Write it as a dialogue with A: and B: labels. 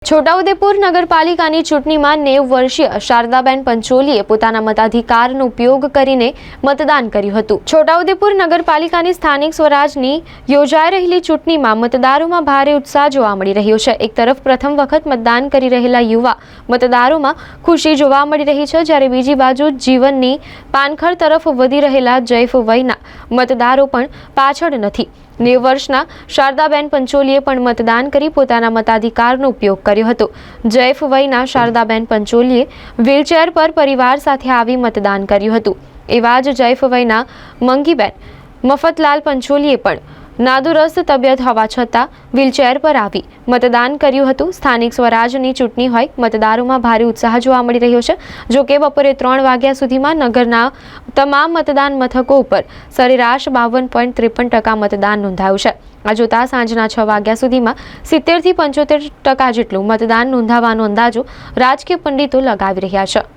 A: છોટાઉદેપુર નગરપાલિકાની ચૂંટણીમાં 90 વર્ષીય શારદાબેન પંચોલીએ પોતાના મતાધિકારનો ઉપયોગ કરીને મતદાન કર્યું હતું। છોટાઉદેપુર નગરપાલિકાની સ્થાનિક સ્વરાજની યોજાઈ રહેલી ચૂંટણીમાં મતદારોમાં ભારે ઉત્સાહ જોવા મળી રહ્યો છે। એક તરફ પ્રથમ વખત મતદાન કરી રહેલા યુવા મતદારોમાં ખુશી જોવા મળી રહી છે, જ્યારે બીજી બાજુ જીવનની પાનખર તરફ વધી રહેલા જૈફ વયના મતદારો પણ પાછળ નથી। 90 વર્ષના શારદાબેન પંચોલીએ પણ મતદાન કરી પોતાના મતાધિકારનો ઉપયોગ કર્યો હતો। જૈફ વયના શારદાબેન પંચોલીએ વ્હીલચેર પર પરિવાર સાથે આવી મતદાન કર્યું હતું। એવા જ જૈફ વયના મંગીબેન મફતલાલ પંચોલીએ પણ નાદુરસ્ત તબિયત હોવા છતાં વ્હીલચેર પર આવી મતદાન કર્યું હતું। સ્થાનિક સ્વરાજની ચૂંટણી હોય, મતદારોમાં ભારે ઉત્સાહ જોવા મળી રહ્યો છે। જો કે બપોરે 3 વાગ્યા સુધીમાં નગરના તમામ મતદાન મથકો ઉપર સરેરાશ 52.53% મતદાન નોંધાયું છે। આ જોતા સાંજના 6 વાગ્યા સુધીમાં 70 થી 75% જેટલું મતદાન નોંધાવાનો અંદાજો રાજકીય પંડિતો લગાવી રહ્યા છે।